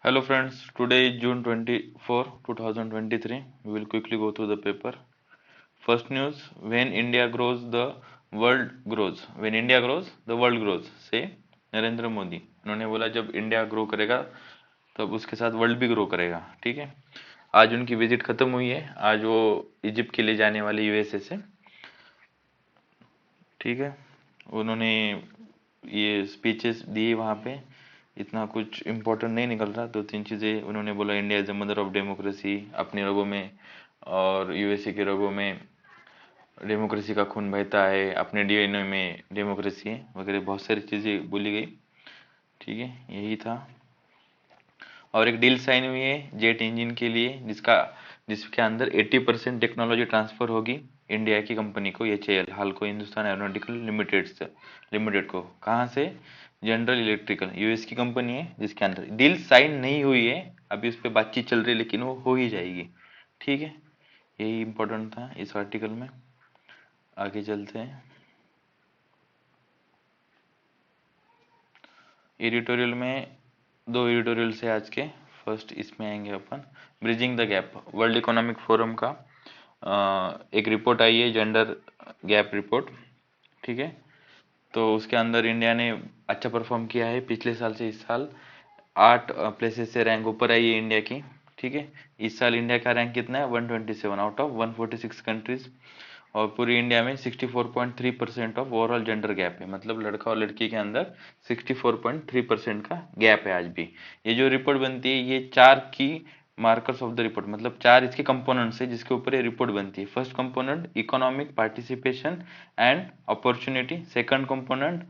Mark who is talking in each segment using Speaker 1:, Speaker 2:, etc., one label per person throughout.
Speaker 1: Hello friends, today is June 24, 2023. We will quickly go through the paper. First news, when India grows, the world grows. When India grows, the world grows. Say Narendra Modi. उन्होंने बोला जब India grow करेगा तब उसके साथ world भी grow करेगा। ठीक है, आज उनकी विजिट खत्म हुई है। आज वो इजिप्ट के लिए जाने वाले यूएसए से। ठीक है, उन्होंने ये स्पीचेस दिए वहाँ पे। इतना कुछ इम्पोर्टेंट नहीं निकल रहा। दो तीन चीज़ें उन्होंने बोला, India is the mother of democracy अपने रगों में, और यूएसए के रगों में डेमोक्रेसी का खून बहता है, अपने डीएनए में डेमोक्रेसी है, वगैरह बहुत सारी चीज़ें बोली गई। ठीक है, यही था। और एक डील साइन हुई है जेट इंजन के लिए, जिसके अंदर 80% टेक्नोलॉजी ट्रांसफर होगी इंडिया की कंपनी को, एचएएल हालको हिंदुस्तान एरोनॉटिकल लिमिटेड को। कहाँ से? जनरल इलेक्ट्रिकल, यूएस की कंपनी है, जिसके अंदर डील साइन नहीं हुई है अभी, उस पर बातचीत चल रही है, लेकिन वो हो ही जाएगी। ठीक है, यही इंपॉर्टेंट था इस आर्टिकल में। आगे चलते हैं। एडिटोरियल में दो एडिटोरियल से आज के। फर्स्ट इसमें आएंगे अपन, bridging the gap, world economic forum का एक रिपोर्ट आई है, जेंडर गैप रिपोर्ट। ठीक है, तो उसके अंदर इंडिया ने अच्छा परफॉर्म किया है पिछले साल से। इस साल 8 प्लेसेस से रैंक ऊपर आई है इंडिया की। ठीक है, इस साल इंडिया का रैंक कितना है? 127 आउट ऑफ 146 कंट्रीज। और पूरी इंडिया में 64.3% ऑफ ओवरऑल जेंडर गैप है, मतलब लड़का और लड़की के अंदर 64.3% का गैप है आज भी। ये जो रिपोर्ट बनती है, ये 4 की मार्कर्स ऑफ द रिपोर्ट, मतलब 4 इसके कंपोनेंट्स है जिसके ऊपर ये रिपोर्ट बनती है। First component economic participation and opportunity, second component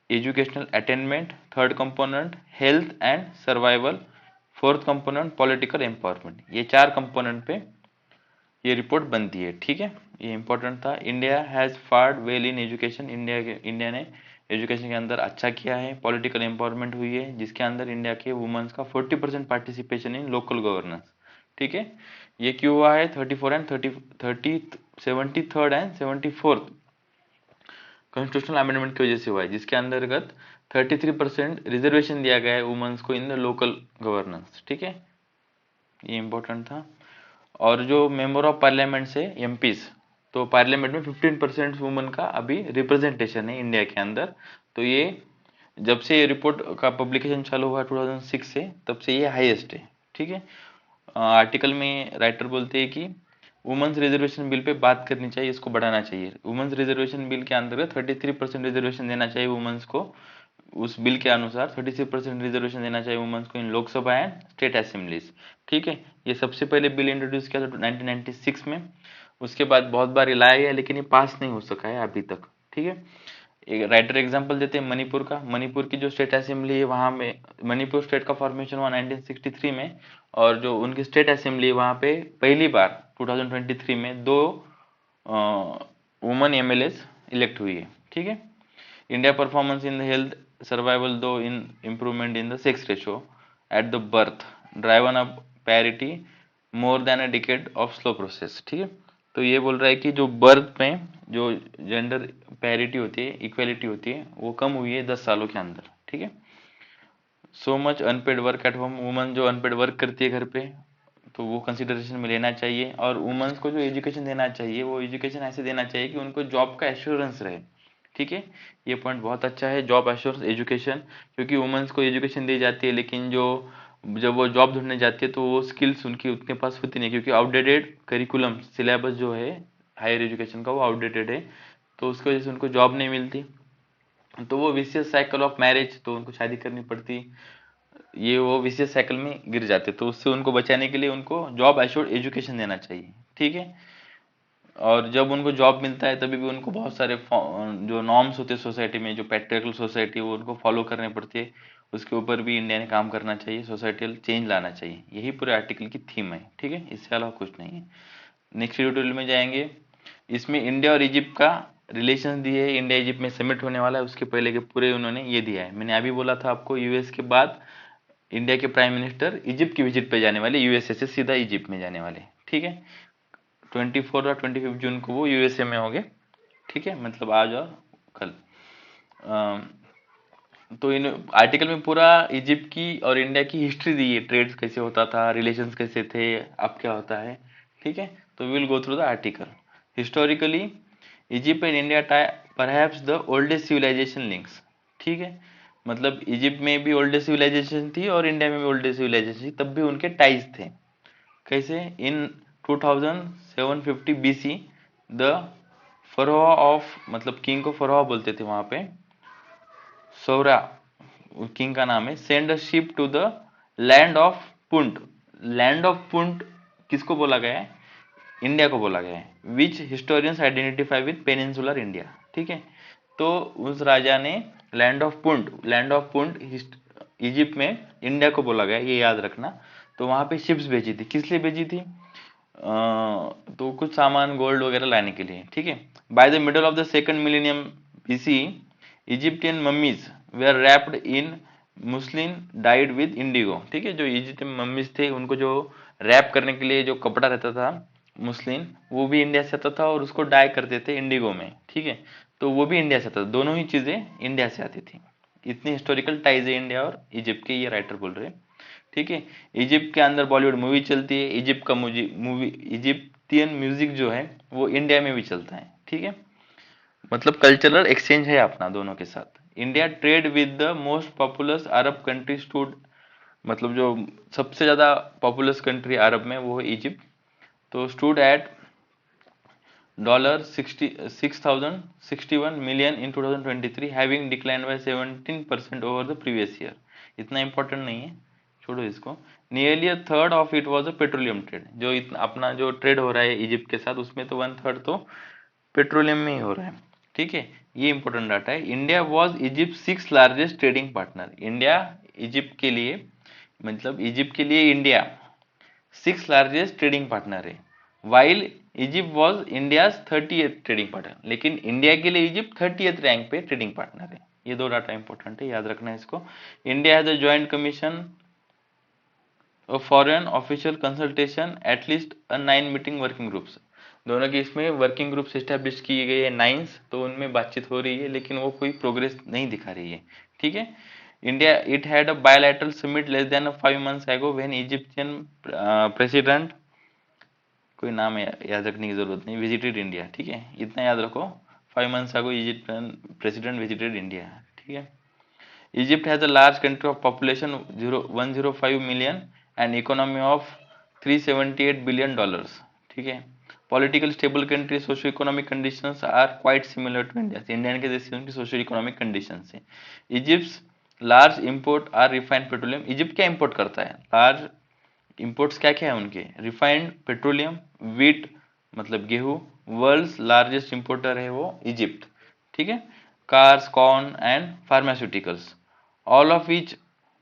Speaker 1: educational attainment, third component health and survival, fourth component political empowerment. ये 4 कंपोनेंट पे ये रिपोर्ट बनती है। ठीक है, ये इंपॉर्टेंट था। India has fared well in education, India ने एजुकेशन के अंदर अच्छा किया है। पॉलिटिकल एम्पावरमेंट हुई है, जिसके अंदर इंडिया के वुमेन्स का 40% पार्टिसिपेशन इन लोकल गवर्नेंस। ठीक है, ये क्यों हुआ है? 34 and 73rd and 74th constitutional amendment की वजह से हुआ है, जिसके अंतर्गत 33% रिजर्वेशन दिया गया है वुमेन्स को इन द लोकल गवर्नेंस। ठीक है, ये इंपॉर्टेंट था। और जो मेंबर ऑफ पार्लियामेंट से एमपीज, तो पार्लियामेंट में 15% वुमेन का अभी रिप्रेजेंटेशन है इंडिया के अंदर। तो ये जब से ये रिपोर्ट का पब्लिकेशन चालू हुआ 2006 से, तब से ये हाईएस्ट है। ठीक है, आर्टिकल में राइटर बोलते हैं कि वुमेन्स रिजर्वेशन बिल पे बात करनी चाहिए, इसको बढ़ाना चाहिए। वुमेन्स रिजर्वेशन बिल के अंतर्गत 33% रिजर्वेशन देना चाहिए वुमेन्स को। उस बिल के अनुसार 36% रिजर्वेशन देना चाहिए वुमेन्स को इन लोकसभा एंड स्टेट असेंबलीज। ठीक है, ये सबसे पहले बिल इंट्रोड्यूस किया था 1996 में। उसके बाद बहुत बार लाया गया, लेकिन ये पास नहीं हो सका है अभी तक। ठीक है, एक राइटर एग्जांपल देते हैं मणिपुर का। मणिपुर की जो स्टेट असेंबली है, वहां में मणिपुर स्टेट का फॉर्मेशन हुआ 1963 में, और जो उनकी स्टेट असेंबली है वहां पे पहली बार 2023 में 2 वुमन एमएलएस इलेक्ट हुई है। ठीक है, India performance in the health survival due in improvement in the sex ratio at the birth driven up parity more than a decade of slow process. ठीक है, तो ये बोल रहा है कि जो बर्थ में जो जेंडर पैरिटी होती है, इक्वेलिटी होती है, वो कम हुई है 10 सालों के अंदर। ठीक है, so much unpaid work at home, woman जो अनपेड वर्क करती है घर पे, तो वो कंसिडरेशन में लेना चाहिए। और वुमेन्स को जो एजुकेशन देना चाहिए, वो एजुकेशन ऐसे देना चाहिए कि उनको जॉब का एश्योरेंस रहे। ठीक है, ये पॉइंट बहुत अच्छा है, जॉब एश्योरेंस एजुकेशन। क्योंकि वुमेन्स को एजुकेशन दी जाती है, लेकिन जब वो जॉब ढूंढने जाती है तो वो स्किल्स उनकी उनके पास होती नहीं, क्योंकि आउटडेटेड करिकुलम सिलेबस जो है हायर एजुकेशन का, वो आउटडेटेड है। तो उसकी वजह से उनको जॉब नहीं मिलती, तो वो विशियस साइकिल ऑफ मैरिज, तो उनको शादी करनी पड़ती। ये वो विशियस साइकिल में गिर जाते, तो उससे उनको बचाने के लिए उनको जॉब एश्योर्ड एजुकेशन देना चाहिए। ठीक है, और जब उनको जॉब मिलता है तभी भी उनको बहुत सारे जो नॉर्म्स होते हैं सोसाइटी में, जो पैट्रियार्कल सोसाइटी है, वो उनको फॉलो करने पड़ते हैं। उसके ऊपर भी इंडिया ने काम करना चाहिए, सोसाइटल चेंज लाना चाहिए। यही पूरे आर्टिकल की थीम है। ठीक है, इससे अलावा कुछ नहीं है। नेक्स्ट ट्यूटोरियल में जाएंगे। इसमें इंडिया और इजिप्ट का रिलेशन दिए है। इंडिया इजिप्ट में समिट होने वाला है, उसके पहले के पूरे उन्होंने ये दिया है। मैंने अभी बोला था आपको, यूएस के बाद इंडिया के प्राइम मिनिस्टर इजिप्ट की विजिट पे जाने वाले, यूएसए से सीधा इजिप्ट में जाने वाले। ठीक है, 24 और 25 जून को वो यूएसए में होंगे। ठीक है, मतलब आज और कल। तो इन आर्टिकल में पूरा इजिप्ट की और इंडिया की हिस्ट्री दी है, ट्रेड कैसे होता था, रिलेशंस कैसे थे, अब क्या होता है। ठीक है, तो will go through the article. Historically Egypt and India tie perhaps the oldest civilisation links. ठीक है, मतलब इजिप्ट में भी ओल्डेस्ट सिविलाइजेशन थी और इंडिया में भी ओल्डेस्ट सिविलाइजेशन थी, तब भी उनके टाइज थे। कैसे? इन 2750 बीसी द फरोहा ऑफ, मतलब किंग को फरोहा बोलते थे वहां पे, सौरा किंग का नाम है, send a ship to the land of Punt. Land of Punt किसको बोला गया है? इंडिया को बोला गया है, which historians identify with peninsular India. ठीक है, तो उस राजा ने लैंड ऑफ पुंट इजिप्ट में इंडिया को बोला गया, ये याद रखना। तो वहां पे शिप्स भेजी थी, किस लिए भेजी थी? तो कुछ सामान गोल्ड वगैरह लाने के लिए। ठीक है, by the middle of the second millennium BC Egyptian mummies were wrapped in muslin dyed with indigo. ठीक है, जो इजिप्टियन मम्मीज थे उनको जो रैप करने के लिए जो कपड़ा रहता था मुस्लिन, वो भी इंडिया से आता था और उसको डाई करते थे इंडिगो में। ठीक है, तो वो भी इंडिया से आता था, दोनों ही चीजें इंडिया से आती थी। इतनी हिस्टोरिकल टाइज है इंडिया और इजिप्ट के, ये राइटर बोल रहे हैं। ठीक है, इजिप्ट के अंदर बॉलीवुड मूवी चलती है, इजिप्ट का मूवी इजिप्टियन म्यूजिक जो है वो इंडिया में भी चलता है। ठीक है, मतलब कल्चरल एक्सचेंज है अपना दोनों के साथ। India trade with the most populous Arab country stood, मतलब जो सबसे ज्यादा पॉपुलस कंट्री अरब में वो है इजिप्ट, तो stood at $6,061 million in 2023, having declined by 17% over the previous year। इतना इंपॉर्टेंट नहीं है, छोड़ो इसको। Nearly a third of it was a petroleum trade, जो इतना अपना जो ट्रेड हो रहा है इजिप्ट के साथ, उसमें तो 1/3 तो पेट्रोलियम में ही हो रहा है। ठीक है, ये इंपॉर्टेंट डाटा है। India was Egypt 6th largest trading partner. India Egypt के लिए, मतलब इजिप्ट के लिए India 6th largest trading partner है, while Egypt was India 30th trading partner. लेकिन इंडिया के लिए इजिप्ट 30th रैंक पे ट्रेडिंग पार्टनर है। ये दो डाटा इंपॉर्टेंट है, याद रखना है इसको। India has a joint commission of foreign official consultation at least 9 meeting working groups. दोनों की इसमें वर्किंग ग्रुप्स एस्टेब्लिश किए गए हैं 9, तो उनमें बातचीत हो रही है, लेकिन वो कोई प्रोग्रेस नहीं दिखा रही है। ठीक है, India it had a bilateral summit less than 5 months ago when Egyptian president, कोई नाम याद रखने की जरूरत नहीं, विजिटेड इंडिया। ठीक है, इतना याद रखो, 5 months ago Egyptian president visited India. ठीक है, Egypt has a large country of population 105 million and economy of $378 billion। ठीक है, political stable country, socio economic conditions are quite similar to India. Indian के जैसे उनकी सोशो इकोनॉमिक कंडीशंस है। Egypt large import are refined petroleum. Egypt क्या import करता है? Large imports क्या क्या है उनके? रिफाइंड पेट्रोलियम, वीट मतलब गेहूं, वर्ल्ड्स लार्जेस्ट इंपोर्टर है वो इजिप्ट। ठीक है, cars, corn and pharmaceuticals, all of which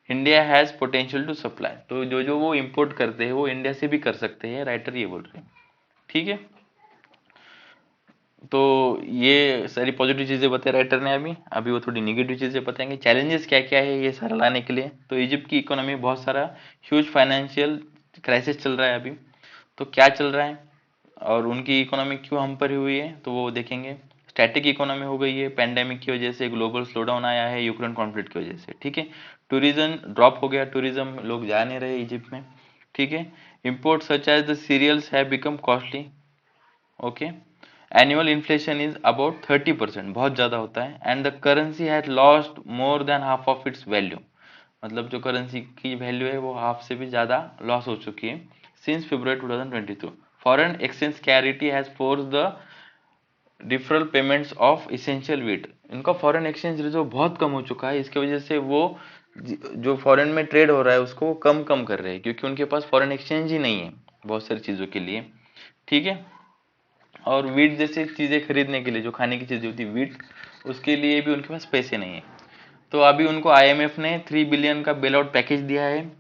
Speaker 1: India has potential to supply. तो जो जो वो इंपोर्ट करते हैं वो इंडिया से भी कर सकते हैं, राइटर ये बोल रहे हैं। ठीक है, तो ये सारी पॉजिटिव चीजें बताई राइटर ने। अभी अभी वो थोड़ी निगेटिव चीजें बताएंगे, चैलेंजेस क्या क्या है ये सारा लाने के लिए। तो इजिप्ट की इकोनॉमी बहुत सारा ह्यूज फाइनेंशियल क्राइसिस चल रहा है अभी, तो क्या चल रहा है और उनकी इकोनॉमी क्यों हम पर हुई है, तो वो देखेंगे। स्टैटिक इकोनॉमी हो गई है पैंडेमिक की वजह से, ग्लोबल स्लोडाउन आया है यूक्रेन कॉन्फ्लिक्ट की वजह से। ठीक है, टूरिज्म ड्रॉप हो गया, टूरिज्म लोग जा नहीं रहे इजिप्ट में। ठीक है, import such as the cereals have become costly. Okay, annual inflation is about 30%, बहुत ज्यादा होता है। And the currency has lost more than half of its value, मतलब जो करेंसी की वैल्यू है वो हाफ से भी ज्यादा लॉस हो चुकी है since February 2022। Foreign exchange scarcity has force the deferral payments of essential wheat. इनका फॉरेन एक्सचेंज जो बहुत कम हो चुका है, इसकी वजह से वो जो फॉरेन में ट्रेड हो रहा है उसको वो कम कम कर रहे हैं, क्योंकि उनके पास फॉरेन एक्सचेंज ही नहीं है बहुत सारी चीजों के लिए। ठीक है, और वीट जैसे चीजें खरीदने के लिए, जो खाने की चीजें होती है वीट, उसके लिए भी उनके पास पैसे नहीं है। तो अभी उनको आईएमएफ ने 3 बिलियन का बेल आउट पैकेज दिया है,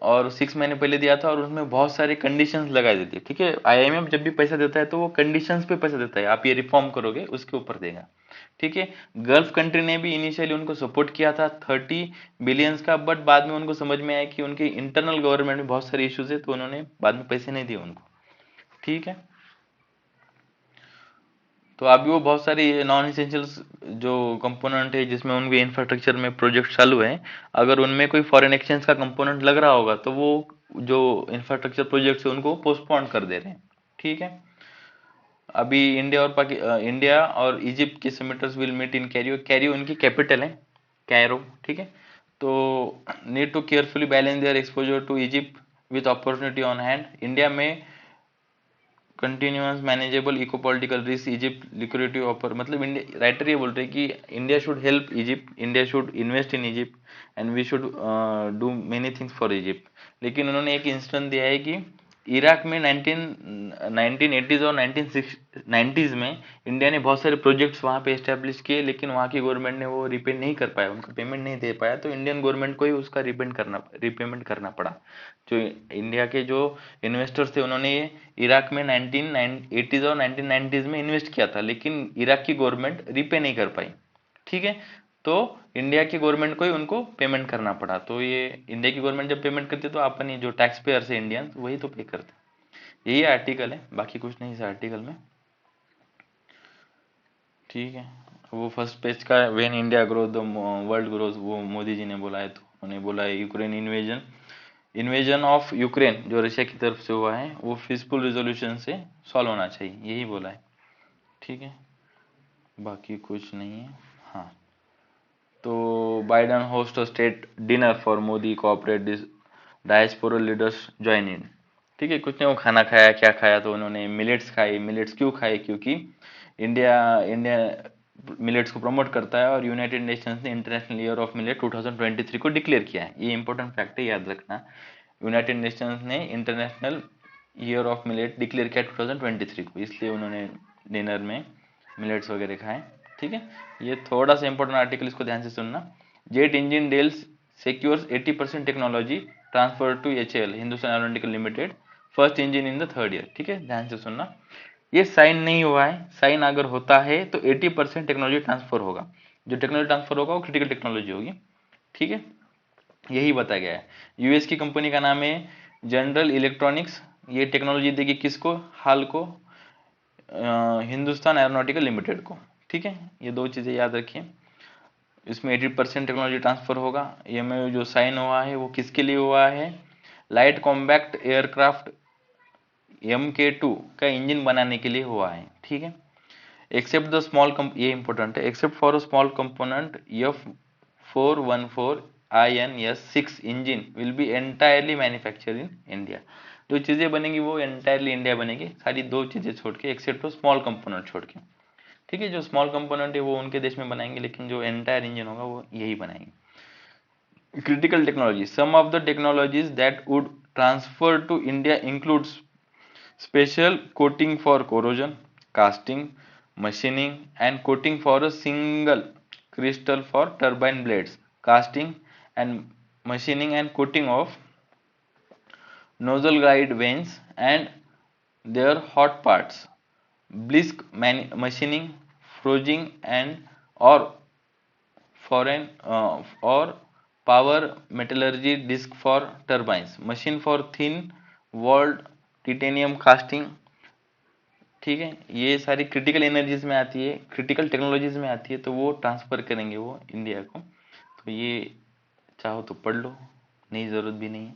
Speaker 1: और 6 महीने पहले दिया था, और उसमें बहुत सारे कंडीशंस लगाई देती है। ठीक है, आईएमएफ जब भी पैसा देता है तो वो कंडीशंस पे पैसा देता है, आप ये रिफॉर्म करोगे उसके ऊपर देगा। ठीक है, गल्फ कंट्री ने भी इनिशियली उनको सपोर्ट किया था 30 बिलियंस का, बट बाद में उनको समझ में आया कि उनके इंटरनल गवर्नमेंट में बहुत सारे इश्यूज है, तो उन्होंने बाद में पैसे नहीं दिए उनको। ठीक है, तो अभी वो बहुत सारी नॉन एसेंशियल्स जो कंपोनेंट है जिसमें उनके इंफ्रास्ट्रक्चर में प्रोजेक्ट चालू है, अगर उनमें कोई फॉरेन एक्सचेंज का कंपोनेंट लग रहा होगा तो वो जो इंफ्रास्ट्रक्चर प्रोजेक्ट है उनको पोस्टपोन कर दे रहे हैं। ठीक है। अभी इंडिया और इजिप्ट के summiteers will meet in Cairo. Cairo उनकी कैपिटल है, कैरो। ठीक है। तो need to carefully balance their exposure to Egypt with opportunity on hand. India में continuous manageable eco political risk Egypt liquidity offer, मतलब India writer ये बोल रहे हैं कि India should help Egypt, India should invest in Egypt and we should do many things for Egypt. लेकिन उन्होंने एक इंस्टेंस दिया है कि इराक में 1980s और 1990s में इंडिया ने बहुत सारे प्रोजेक्ट्स वहाँ पे एस्टेब्लिश किए, लेकिन वहाँ की गवर्नमेंट ने वो रिपे नहीं कर पाया, उनका पेमेंट नहीं दे पाया, तो इंडियन गवर्नमेंट को ही उसका रिपेमेंट करना पड़ा। जो इंडिया के जो इन्वेस्टर्स थे उन्होंने इराक में 1980s और 1990s में इन्वेस्ट किया था, लेकिन इराक की गवर्नमेंट रिपे नहीं कर पाई। ठीक है। तो इंडिया की गवर्नमेंट को ही उनको पेमेंट करना पड़ा। तो ये इंडिया की गवर्नमेंट जब पेमेंट करती है तो अपन ही जो टैक्स पेयर्स है इंडियन वही तो पे करते। यही आर्टिकल है, बाकी कुछ नहीं इस आर्टिकल में। ठीक है। वो फर्स्ट पेज का when India growth the world growth, वो मोदी जी ने बोला है। तो उन्होंने बोला है यूक्रेन इन्वेजन ऑफ यूक्रेन जो रशिया की तरफ से हुआ है वो पीसफुल रिजोल्यूशन से सॉल्व होना चाहिए, यही बोला है। ठीक है। बाकी कुछ नहीं है। हाँ। तो Biden host state dinner for Modi corporate diaspora leaders join in. ठीक है। कुछ ने वो खाना खाया, क्या खाया, तो उन्होंने मिलेट्स खाए। मिलेट्स क्यों खाए? क्योंकि इंडिया इंडिया मिलेट्स को प्रमोट करता है और यूनाइटेड नेशंस ने इंटरनेशनल ईयर ऑफ मिलेट 2023 को डिक्लेयर किया है। ये इंपॉर्टेंट फैक्ट है, याद रखना। यूनाइटेड नेशंस ने international year of millet declare किया 2023 को, इसलिए उन्होंने डिनर में मिलेट्स वगैरह खाए। ठीक है। ये थोड़ा सा इंपॉर्टेंट आर्टिकल, इसको ध्यान से सुनना। Jet engine deals secures 80% technology transfer to HAL Hindustan Aeronautical Limited first engine in the third year. ठीक है। ध्यान से सुनना। ये साइन नहीं हुआ है, साइन अगर होता है तो 80% टेक्नोलॉजी ट्रांसफर होगा। जो टेक्नोलॉजी ट्रांसफर होगा वो क्रिटिकल टेक्नोलॉजी होगी। ठीक है। यही बताया गया है। यूएस की कंपनी का नाम है जनरल इलेक्ट्रॉनिक्स। ये टेक्नोलॉजी देगी किसको? हाल को हिंदुस्तान एरोनॉटिकल लिमिटेड को। ठीक है। ये दो चीजें याद रखिए। इसमें 80% टेक्नोलॉजी ट्रांसफर होगा। ये में जो साइन हुआ है वो किसके लिए हुआ है? लाइट कॉम्पैक्ट एयरक्राफ्ट MK2 का इंजन बनाने के लिए हुआ है। ठीक है। एक्सेप्ट द स्मॉल ये इंपॉर्टेंट है, except for a small component F414INS6 engine will be entirely manufacture in India. जो चीजें बनेंगी वो एंटायरली इंडिया बनेगी, सारी दो चीजें छोड़ के, एक्सेप्ट स्मॉल कंपोनेंट छोड़ के। ठीक है। जो स्मॉल कंपोनेंट है वो उनके देश में बनाएंगे, लेकिन जो एंटायर इंजन होगा वो यही बनाएंगे। Critical technology. Some of the technologies that would transfer to India includes special coating for corrosion, casting, machining, and coating for a single crystal for turbine blades, casting and machining and coating of nozzle guide vanes and their hot parts, blisk machining, forging, and or foreign or power metallurgy disc for turbines, machine for thin walled titanium casting। ठीक है। ये सारी critical energies में आती है, critical technologies में आती है, तो वो ट्रांसफर करेंगे वो इंडिया को। तो ये चाहो तो पढ़ लो, नहीं जरूरत भी नहीं है,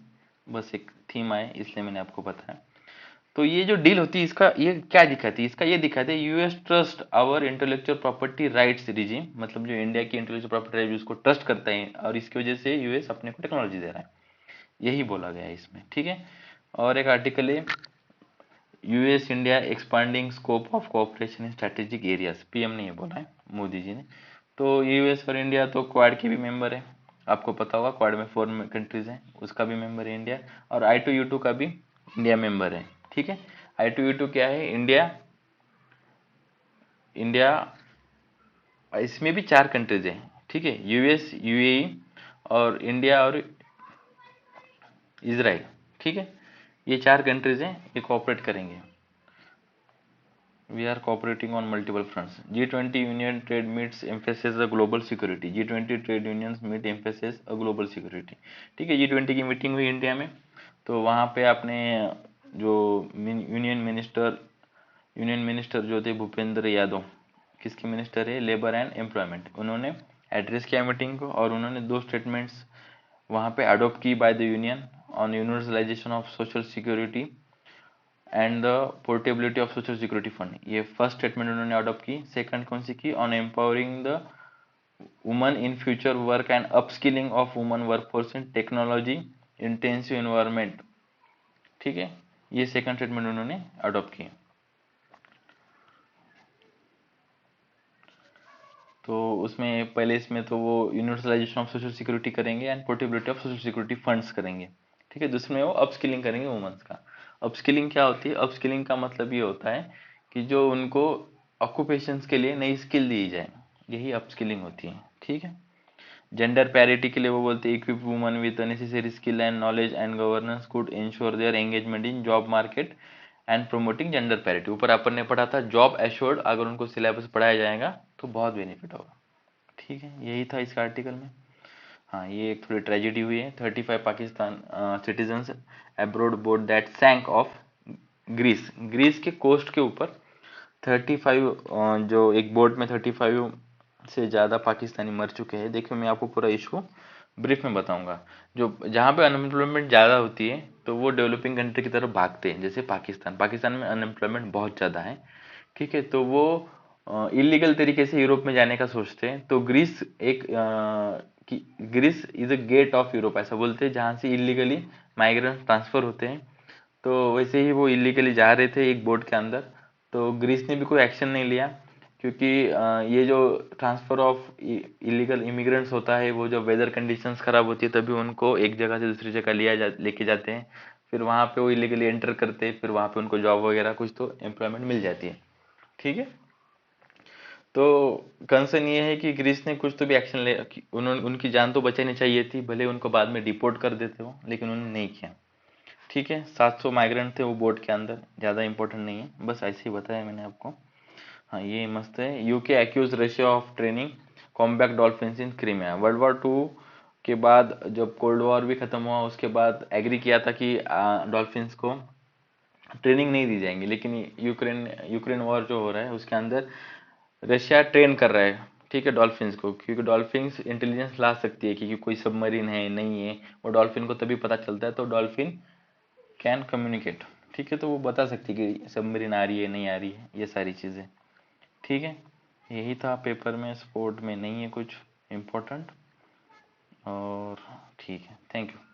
Speaker 1: बस एक थीम आए इसलिए मैंने आपको बताया। तो ये जो डील होती है इसका ये क्या दिखाती है? इसका ये दिखाती है US trust our intellectual property rights regime, मतलब जो इंडिया की इंटेलेक्चुअल प्रॉपर्टी राइट उसको ट्रस्ट करता है और इसकी वजह से यूएस अपने को टेक्नोलॉजी दे रहा है, यही बोला गया है इसमें। ठीक है। और एक आर्टिकल है US India expanding scope of cooperation in strategic areas, PM ने ये बोला है, मोदी जी ने। तो यूएस और इंडिया तो क्वाड के भी मेंबर है, आपको पता होगा क्वाड में 4 कंट्रीज हैं, उसका भी मेंबर है इंडिया। और I2U2 का भी इंडिया मेंबर है। ठीक है। I2U2 क्या है? इंडिया इंडिया इसमें भी 4 कंट्रीज हैं। ठीक है। यूएस, यूएई और इंडिया और इजराइल। ठीक है। ये 4 कंट्रीज हैं, ये कोऑपरेट करेंगे। We are cooperating on multiple fronts. G20 Union trade meets emphasizes a global security. G20 trade unions meet emphasizes a global security. ठीक है। G20 की मीटिंग हुई इंडिया में, तो वहाँ पे आपने जो यूनियन मिनिस्टर यूनियन मिनिस्टर जो थे भूपेंद्र यादव, किसके मिनिस्टर है, लेबर एंड एम्प्लॉयमेंट, उन्होंने एड्रेस किया मीटिंग को और उन्होंने 2 स्टेटमेंट्स वहाँ पे अडोप्ट की by the union on universalization of social security and the portability of social security fund. ये फर्स्ट स्टेटमेंट उन्होंने अडोप्ट की। सेकंड कौन सी की, on empowering the woman in future work and upskilling of woman workforce in technology intensive environment. ठीक है, ये second statement उन्होंने adopt की। तो उसमें पहले इसमें तो वो यूनिवर्सलाइजेशन ऑफ सोशल सिक्योरिटी करेंगे and portability of social security funds करेंगे। ठीक है, दूसरे वो अपस्किलिंग करेंगे वुमेन्स का। अपस्किलिंग क्या होती है, अपस्किलिंग का मतलब ये होता है कि जो उनको ऑक्यूपेशंस के लिए नई स्किल दी जाए, यही अपस्किलिंग होती है। ठीक है, जेंडर पैरिटी के लिए वो बोलते हैं equip woman with necessary skill and knowledge and governance could ensure there engagement in job market and promoting gender parity. ऊपर अपन ने पढ़ा था जॉब एश्योर्ड, अगर उनको सिलेबस पढ़ाया जाएगा तो बहुत बेनिफिट होगा। ठीक है, यही था इस आर्टिकल में। हाँ, ये एक थोड़ी ट्रेजेडी हुई है। 35 Pakistan citizens abroad boat that sank off Greece. Greece के कोस्ट के ऊपर 35 जो एक बोट में 35 से ज़्यादा पाकिस्तानी मर चुके हैं। देखिए, मैं आपको पूरा इशू ब्रीफ में बताऊंगा। जो जहाँ पे अनएम्प्लॉयमेंट ज़्यादा होती है तो वो डेवलपिंग कंट्री की तरफ भागते हैं, जैसे पाकिस्तान। पाकिस्तान में अनएम्प्लॉयमेंट बहुत ज़्यादा है। ठीक है, तो वो इलीगल तरीके से यूरोप में जाने का सोचते हैं। तो ग्रीस एक Greece is a gate of Europe ऐसा बोलते हैं, जहाँ से इलीगली माइग्रेंट ट्रांसफर होते हैं। तो वैसे ही वो इलीगली जा रहे थे एक बोट के अंदर। तो ग्रीस ने भी कोई एक्शन नहीं लिया, क्योंकि ये जो ट्रांसफर ऑफ इलीगल इमिग्रेंट्स होता है, वो जो वेदर कंडीशंस खराब होती है तभी उनको एक जगह से दूसरी जगह लेके जाते हैं। फिर वहाँ पे वो इलीगली एंटर करते हैं, फिर वहाँ पे उनको जॉब वगैरह कुछ तो एम्प्लॉयमेंट मिल जाती है। ठीक है, तो कंसर्न ये है कि ग्रीस ने कुछ तो भी एक्शन ले, उन्होंने उनकी जान तो बचानी चाहिए थी, भले उनको बाद में डिपोर्ट कर देते हो, लेकिन उन्होंने नहीं किया। ठीक है, 700 माइग्रेंट थे वो बोट के अंदर, ज़्यादा इंपॉर्टेंट नहीं है, बस ऐसे ही बताया मैंने आपको। हाँ, ये मस्त है। UK accuse Russia of training combat dolphins in Crimea. World war 2 के बाद जब कोल्ड वॉर भी खत्म हुआ, उसके बाद एग्री किया था कि डॉल्फिन्स को ट्रेनिंग नहीं दी जाएंगी, लेकिन यूक्रेन यूक्रेन वॉर जो हो रहा है उसके अंदर रशिया ट्रेन कर रहा है। ठीक है, डॉल्फिन्स को, क्योंकि डॉल्फिन्स इंटेलिजेंस ला सकती है कि कोई सबमरीन है नहीं है, वो डॉल्फिन को तभी पता चलता है। तो डॉल्फिन कैन कम्युनिकेट। ठीक है, तो वो बता सकती है कि सबमरीन आ रही है नहीं आ रही है, ये सारी चीज़ें। ठीक है, यही था पेपर में, स्पोर्ट में नहीं है कुछ इम्पोर्टेंट। और ठीक है, थैंक यू।